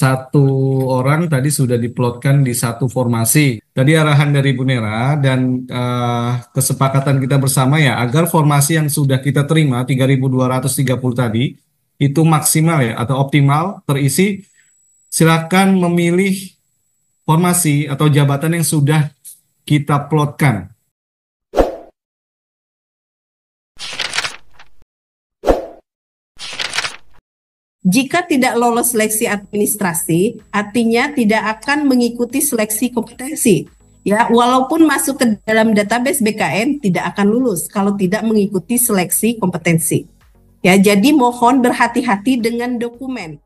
satu orang tadi sudah diplotkan di satu formasi. Tadi arahan dari Bu Nera dan kesepakatan kita bersama ya agar formasi yang sudah kita terima 3.230 tadi itu maksimal ya atau optimal terisi. Silakan memilih formasi atau jabatan yang sudah kita plotkan. Jika tidak lolos seleksi administrasi, artinya tidak akan mengikuti seleksi kompetensi. Ya, walaupun masuk ke dalam database BKN tidak akan lulus kalau tidak mengikuti seleksi kompetensi. Ya, jadi mohon berhati-hati dengan dokumen.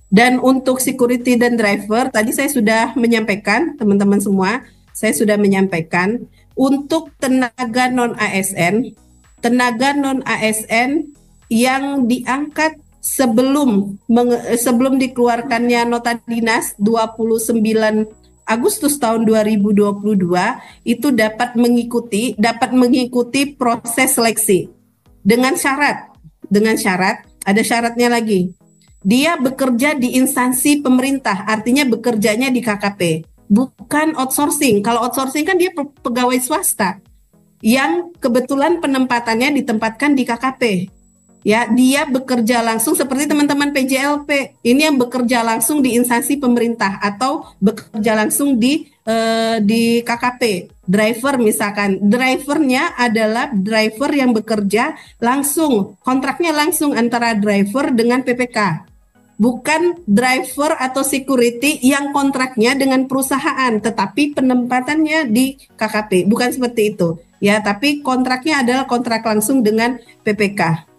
Dan untuk security dan driver, tadi saya sudah menyampaikan, teman-teman semua, saya sudah menyampaikan untuk tenaga non-ASN yang diangkat sebelum dikeluarkannya nota dinas 29 Agustus tahun 2022 itu dapat mengikuti proses seleksi dengan syarat ada syaratnya lagi. Dia bekerja di instansi pemerintah, artinya bekerjanya di KKP, bukan outsourcing. Kalau outsourcing kan dia pegawai swasta yang kebetulan penempatannya ditempatkan di KKP. Ya, dia bekerja langsung seperti teman-teman PJLP. Ini yang bekerja langsung di instansi pemerintah atau bekerja langsung di KKP. Driver misalkan, drivernya adalah driver yang bekerja langsung, kontraknya langsung antara driver dengan PPK. Bukan driver atau security yang kontraknya dengan perusahaan, tetapi penempatannya di KKP. Bukan seperti itu. Ya, tapi kontraknya adalah kontrak langsung dengan PPK.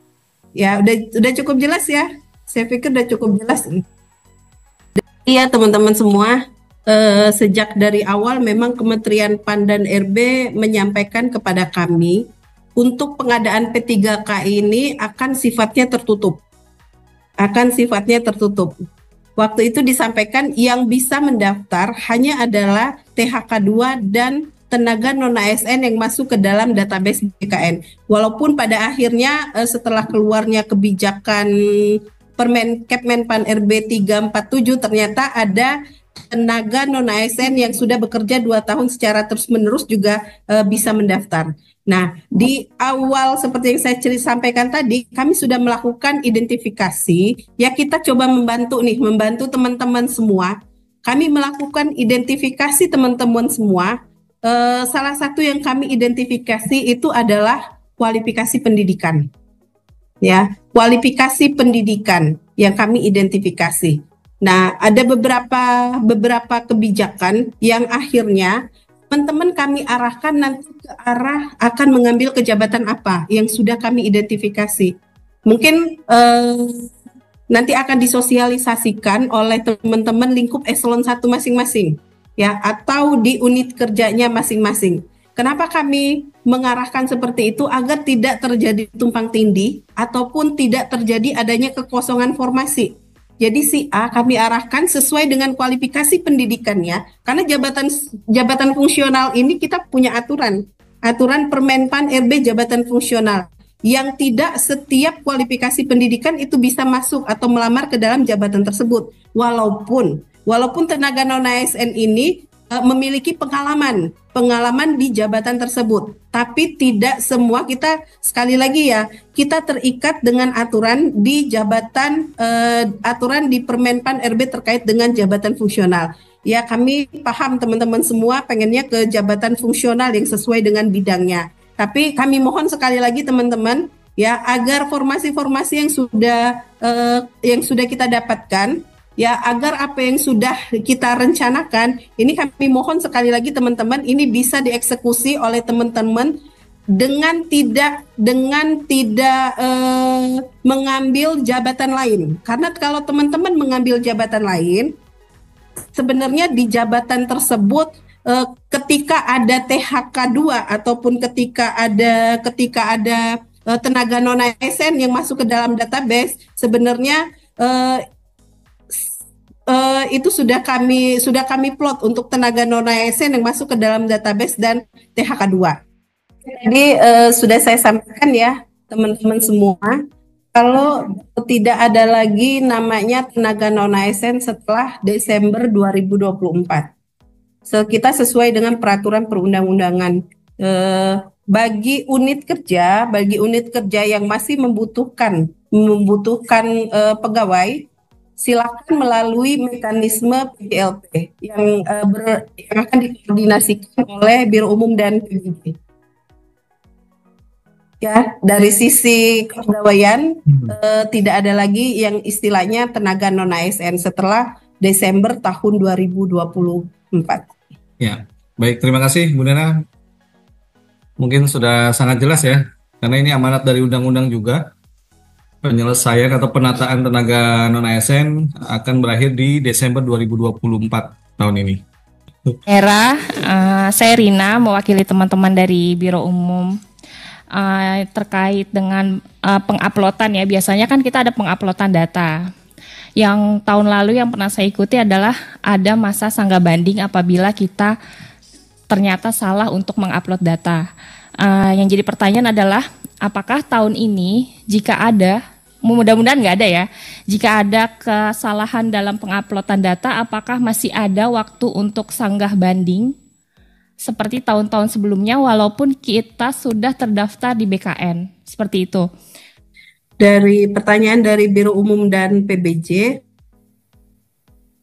Ya, udah cukup jelas ya. Saya pikir udah cukup jelas. Iya, teman-teman semua, sejak dari awal memang Kementerian PAN dan RB menyampaikan kepada kami untuk pengadaan P3K ini akan sifatnya tertutup. Waktu itu disampaikan yang bisa mendaftar hanya adalah THK2 dan tenaga non-ASN yang masuk ke dalam database BKN. Walaupun pada akhirnya setelah keluarnya kebijakan Kepmenpan RB 347 ternyata ada tenaga non-ASN yang sudah bekerja 2 tahun secara terus-menerus juga bisa mendaftar. Nah, di awal seperti yang saya sampaikan tadi, kami sudah melakukan identifikasi. Ya, kita coba membantu teman-teman semua. Kami melakukan identifikasi teman-teman semua. Salah satu yang kami identifikasi itu adalah kualifikasi pendidikan. Ya, kualifikasi pendidikan yang kami identifikasi. Nah, ada beberapa kebijakan yang akhirnya teman-teman kami arahkan nanti ke arah akan mengambil kejabatan apa yang sudah kami identifikasi. Mungkin nanti akan disosialisasikan oleh teman-teman lingkup eselon 1 masing-masing. Ya, atau di unit kerjanya masing-masing. Kenapa kami mengarahkan seperti itu? Agar tidak terjadi tumpang tindih ataupun tidak terjadi adanya kekosongan formasi. Jadi si A kami arahkan sesuai dengan kualifikasi pendidikannya, karena jabatan fungsional ini kita punya aturan Permenpan RB jabatan fungsional yang tidak setiap kualifikasi pendidikan itu bisa masuk atau melamar ke dalam jabatan tersebut, walaupun tenaga non-ASN ini memiliki pengalaman di jabatan tersebut, tapi tidak semua. Kita sekali lagi ya, kita terikat dengan aturan di aturan di Permenpan RB terkait dengan jabatan fungsional. Ya, kami paham teman-teman semua pengennya ke jabatan fungsional yang sesuai dengan bidangnya. Tapi kami mohon sekali lagi teman-teman ya, agar formasi-formasi yang sudah kita dapatkan, ya, agar apa yang sudah kita rencanakan, ini kami mohon sekali lagi teman-teman, ini bisa dieksekusi oleh teman-teman dengan tidak mengambil jabatan lain. Karena kalau teman-teman mengambil jabatan lain, sebenarnya di jabatan tersebut ketika ada THK2 ataupun ketika ada tenaga non-ASN yang masuk ke dalam database, sebenarnya itu sudah kami plot untuk tenaga non-ASN yang masuk ke dalam database dan THK2. Jadi sudah saya sampaikan ya teman-teman semua, Kalau tidak ada lagi namanya tenaga non ASN setelah Desember 2024. Kita sesuai dengan peraturan perundang-undangan. Bagi unit kerja yang masih membutuhkan pegawai, silakan melalui mekanisme PJLT yang akan dikoordinasikan oleh Biro Umum dan PBB. Ya, dari sisi kepegawaian tidak ada lagi yang istilahnya tenaga non ASN setelah Desember tahun 2024. Ya, baik, terima kasih Bu Nera. Mungkin sudah sangat jelas ya, karena ini amanat dari undang-undang juga. Penyelesaian atau penataan tenaga non ASN akan berakhir di Desember 2024 tahun ini. Saya Rina, mewakili teman-teman dari Biro Umum. Terkait dengan penguploadan ya, biasanya kan kita ada penguploadan data. Yang tahun lalu yang pernah saya ikuti adalah ada masa sanggah banding apabila kita ternyata salah untuk mengupload data. Yang jadi pertanyaan adalah apakah tahun ini jika ada, mudah-mudahan nggak ada ya, jika ada kesalahan dalam penguploadan data, apakah masih ada waktu untuk sanggah banding seperti tahun-tahun sebelumnya walaupun kita sudah terdaftar di BKN, seperti itu. Dari pertanyaan dari Biro Umum dan PBJ,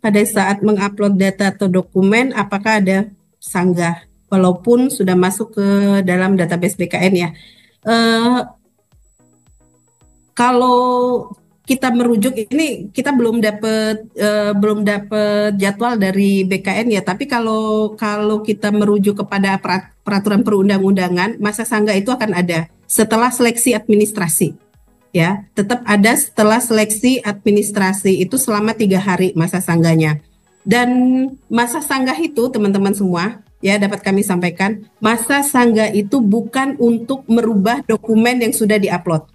pada saat mengupload data atau dokumen apakah ada sanggah walaupun sudah masuk ke dalam database BKN ya. Kalau kita merujuk ini, kita belum dapat jadwal dari BKN ya, tapi kalau kita merujuk kepada peraturan perundang-undangan, masa sanggah itu akan ada setelah seleksi administrasi ya, tetap ada setelah seleksi administrasi itu selama 3 hari masa sanggahnya. Dan masa sanggah itu teman-teman semua ya, dapat kami sampaikan, masa sanggah itu bukan untuk merubah dokumen yang sudah diupload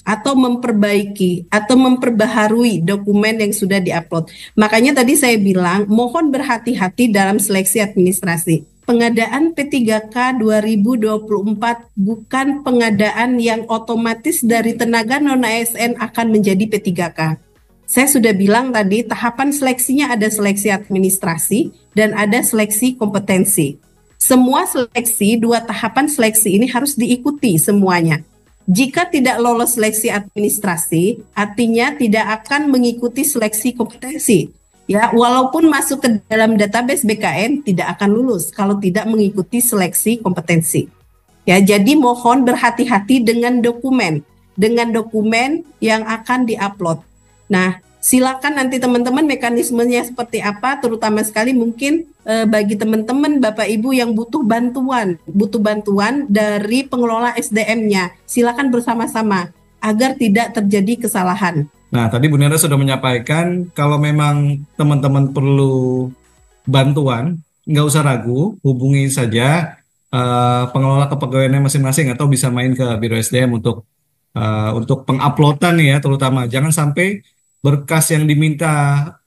atau memperbaiki atau memperbaharui dokumen yang sudah diupload. Makanya tadi saya bilang mohon berhati-hati dalam seleksi administrasi. Pengadaan P3K 2024 bukan pengadaan yang otomatis dari tenaga non ASN akan menjadi P3K. Saya sudah bilang tadi tahapan seleksinya ada seleksi administrasi dan ada seleksi kompetensi. Semua seleksi, 2 tahapan seleksi ini harus diikuti semuanya. Jika tidak lolos seleksi administrasi, artinya tidak akan mengikuti seleksi kompetensi. Ya, walaupun masuk ke dalam database BKN tidak akan lulus kalau tidak mengikuti seleksi kompetensi. Ya, jadi mohon berhati-hati dengan dokumen yang akan diupload. Nah, silakan nanti teman-teman mekanismenya seperti apa, terutama sekali mungkin bagi teman-teman Bapak Ibu yang butuh bantuan dari pengelola SDM-nya. Silakan bersama-sama agar tidak terjadi kesalahan. Nah, tadi Bu Nera sudah menyampaikan kalau memang teman-teman perlu bantuan, nggak usah ragu, hubungi saja pengelola kepegawaiannya masing-masing atau bisa main ke Biro SDM untuk penguploadan ya, terutama jangan sampai berkas yang diminta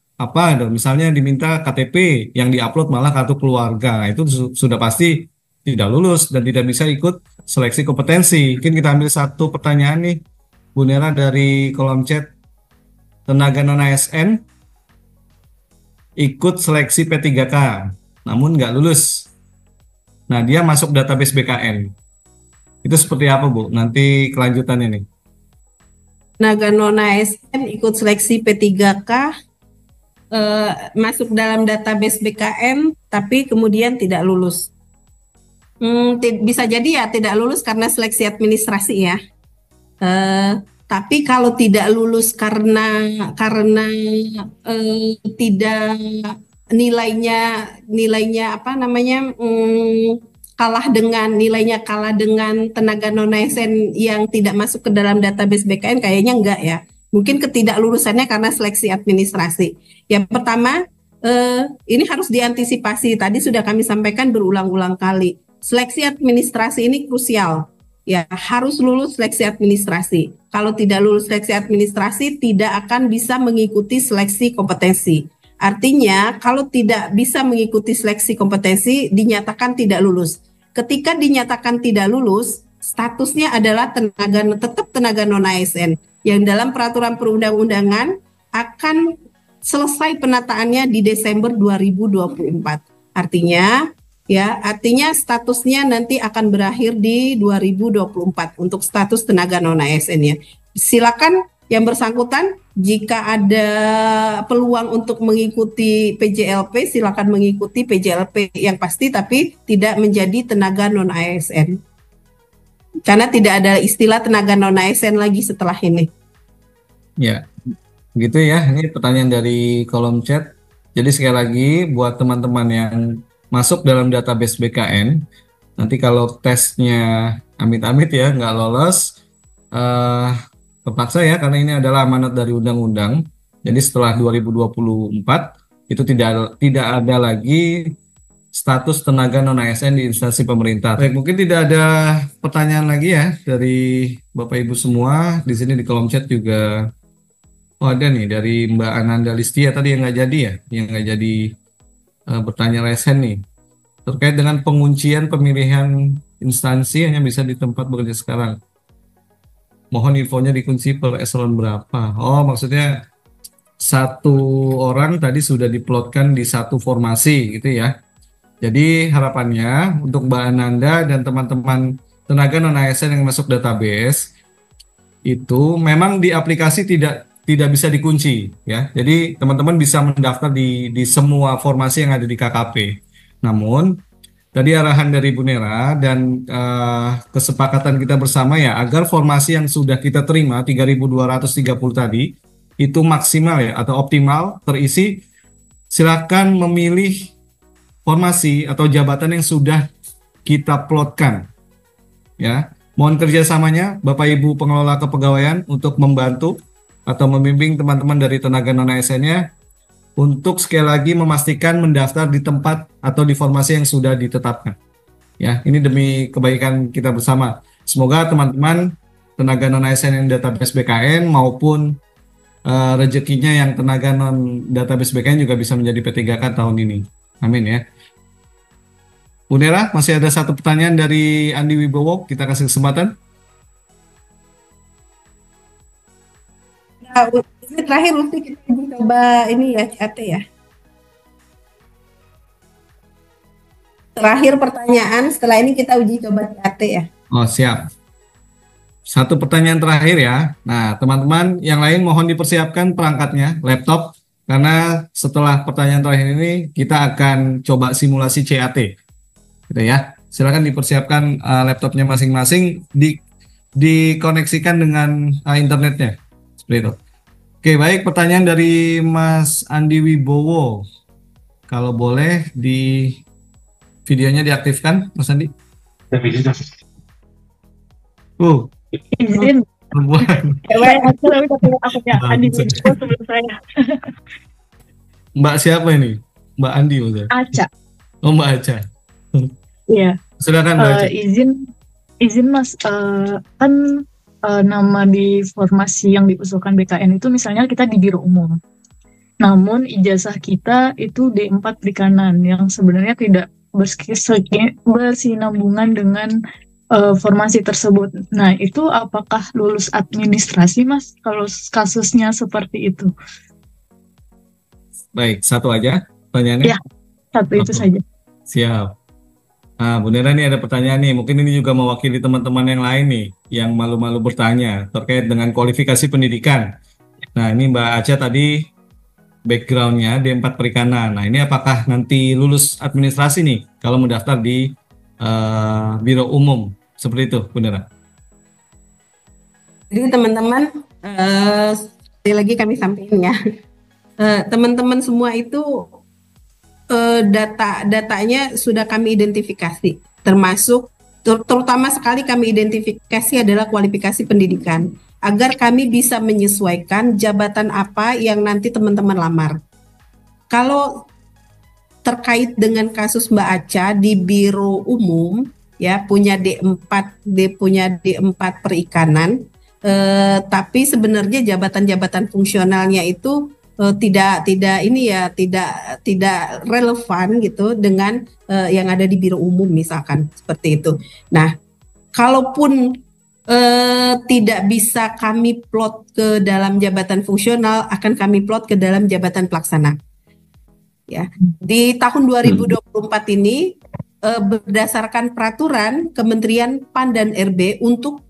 misalnya diminta KTP yang diupload malah kartu keluarga. Nah, itu sudah pasti tidak lulus dan tidak bisa ikut seleksi kompetensi. Mungkin kita ambil satu pertanyaan nih Bu Nera dari kolom chat. Tenaga non ASN ikut seleksi P3K namun nggak lulus. Nah, dia masuk database BKN. Itu seperti apa Bu? Nanti kelanjutannya nih. Tenaga non ASN ikut seleksi P3K, masuk dalam database BKN, tapi kemudian tidak lulus. Bisa jadi ya tidak lulus karena seleksi administrasi ya. Tapi kalau tidak lulus karena tidak nilainya kalah dengan tenaga non ASN yang tidak masuk ke dalam database BKN, kayaknya enggak ya. Mungkin ketidaklulusannya karena seleksi administrasi. Yang pertama, ini harus diantisipasi. Tadi sudah kami sampaikan berulang-ulang kali. Seleksi administrasi ini krusial. Ya, harus lulus seleksi administrasi. Kalau tidak lulus seleksi administrasi, tidak akan bisa mengikuti seleksi kompetensi. Artinya, kalau tidak bisa mengikuti seleksi kompetensi, dinyatakan tidak lulus. Ketika dinyatakan tidak lulus, statusnya adalah tetap tenaga non ASN. yang dalam peraturan perundang-undangan akan selesai penataannya di Desember 2024. Artinya statusnya nanti akan berakhir di 2024 untuk status tenaga non-ASN-nya. Silakan yang bersangkutan jika ada peluang untuk mengikuti PJLP, silakan mengikuti PJLP yang pasti tapi tidak menjadi tenaga non-ASN. Karena tidak ada istilah tenaga non-ASN lagi setelah ini. Ya, gitu ya. Ini pertanyaan dari kolom chat. Jadi sekali lagi buat teman-teman yang masuk dalam database BKN, nanti kalau tesnya amit-amit ya nggak lolos, terpaksa ya karena ini adalah amanat dari undang-undang. Jadi setelah 2024 itu tidak ada lagi status tenaga non ASN di instansi pemerintah. Baik, mungkin tidak ada pertanyaan lagi ya dari Bapak Ibu semua. Di sini di kolom chat juga ada nih dari Mbak Ananda Listia tadi yang nggak jadi ya, yang nggak jadi bertanya resen nih terkait dengan penguncian pemilihan instansi hanya bisa di tempat bekerja sekarang. Mohon infonya dikunci per eselon berapa? Oh, maksudnya satu orang tadi sudah diplotkan di satu formasi gitu ya. Jadi harapannya untuk Mbak Ananda dan teman-teman tenaga non ASN yang masuk database itu memang di aplikasi tidak bisa dikunci ya. Jadi teman-teman bisa mendaftar di semua formasi yang ada di KKP. Namun tadi arahan dari Bu Nera dan kesepakatan kita bersama ya agar formasi yang sudah kita terima 3.230 tadi itu maksimal ya atau optimal terisi, silakan memilih formasi atau jabatan yang sudah kita plotkan ya. Mohon kerjasamanya Bapak Ibu pengelola kepegawaian untuk membantu atau membimbing teman-teman dari tenaga non ASN-nya untuk sekali lagi memastikan mendaftar di tempat atau di formasi yang sudah ditetapkan. Ya, ini demi kebaikan kita bersama. Semoga teman-teman tenaga non ASN yang database BKN maupun rezekinya yang tenaga non database BKN juga bisa menjadi P3K tahun ini. Amin ya. Bu Nera, masih ada satu pertanyaan dari Andi Wibowo, kita kasih kesempatan. Ini terakhir nanti kita coba ini ya CAT ya. Terakhir pertanyaan, setelah ini kita uji coba CAT ya. Oh siap. Satu pertanyaan terakhir ya. Nah teman-teman yang lain mohon dipersiapkan perangkatnya, laptop. Karena setelah pertanyaan terakhir ini kita akan coba simulasi CAT. Gitu ya. Silakan dipersiapkan laptopnya masing-masing, dikoneksikan dengan internetnya. Seperti itu. Oke, baik, pertanyaan dari Mas Andi Wibowo. Kalau boleh di videonya diaktifkan, Mas Andi. Izin. Perempuan. Andi Wibowo sebelum saya. Mbak siapa ini? Mbak Andi maksudnya? Aca. Oh, Mbak Aca. Iya. Silakan Mbak Aca. Izin Mas, kan nama di formasi yang diusulkan BKN itu misalnya kita di Biro Umum. Namun ijazah kita itu D4 Perikanan yang sebenarnya tidak bersinambungan dengan formasi tersebut. Nah, itu apakah lulus administrasi, Mas, kalau kasusnya seperti itu? Baik, satu aja pertanyaannya. Ya, satu itu saja. Siap. Nah, Bu Nera ini ada pertanyaan nih, mungkin ini juga mewakili teman-teman yang lain nih, yang malu-malu bertanya terkait dengan kualifikasi pendidikan. Nah, ini Mbak Aca tadi background-nya D4 Perikanan. Nah, ini apakah nanti lulus administrasi nih, kalau mendaftar di Biro Umum, seperti itu, Bu Nera? Jadi teman-teman, sekali lagi kami sampaikan ya, teman-teman semua itu datanya sudah kami identifikasi, termasuk terutama sekali kami identifikasi adalah kualifikasi pendidikan agar kami bisa menyesuaikan jabatan apa yang nanti teman-teman lamar. Kalau terkait dengan kasus Mbak Aca di Biro Umum ya punya D4 Perikanan, tapi sebenarnya jabatan-jabatan fungsionalnya itu tidak relevan gitu dengan yang ada di Biro Umum misalkan seperti itu. Nah, kalaupun tidak bisa kami plot ke dalam jabatan fungsional, akan kami plot ke dalam jabatan pelaksana. Ya, di tahun 2024 ini berdasarkan peraturan Kementerian PAN dan RB untuk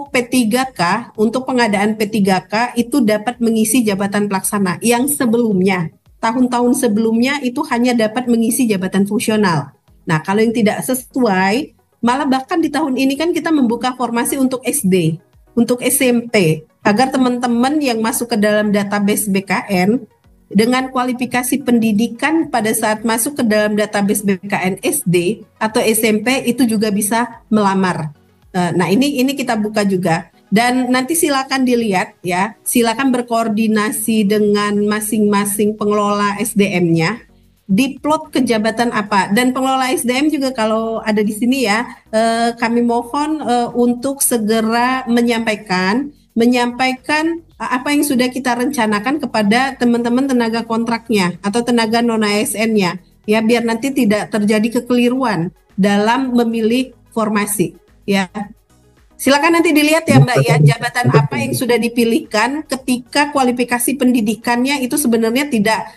P3K, untuk pengadaan P3K itu dapat mengisi jabatan pelaksana yang sebelumnya, tahun-tahun sebelumnya itu hanya dapat mengisi jabatan fungsional. Nah, kalau yang tidak sesuai, malah bahkan di tahun ini kan kita membuka formasi untuk SD, untuk SMP, agar teman-teman yang masuk ke dalam database BKN dengan kualifikasi pendidikan pada saat masuk ke dalam database BKN SD atau SMP itu juga bisa melamar. Nah, ini kita buka juga. Dan nanti silakan dilihat ya, silakan berkoordinasi dengan masing-masing pengelola SDM-nya, diplot ke jabatan apa. Dan pengelola SDM juga kalau ada di sini ya, kami mohon untuk segera menyampaikan apa yang sudah kita rencanakan kepada teman-teman tenaga kontraknya atau tenaga non-ASN-nya, ya, biar nanti tidak terjadi kekeliruan dalam memilih formasi. Ya, silakan nanti dilihat ya Mbak ya, jabatan apa yang sudah dipilihkan ketika kualifikasi pendidikannya itu sebenarnya tidak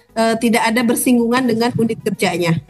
ada bersinggungan dengan unit kerjanya.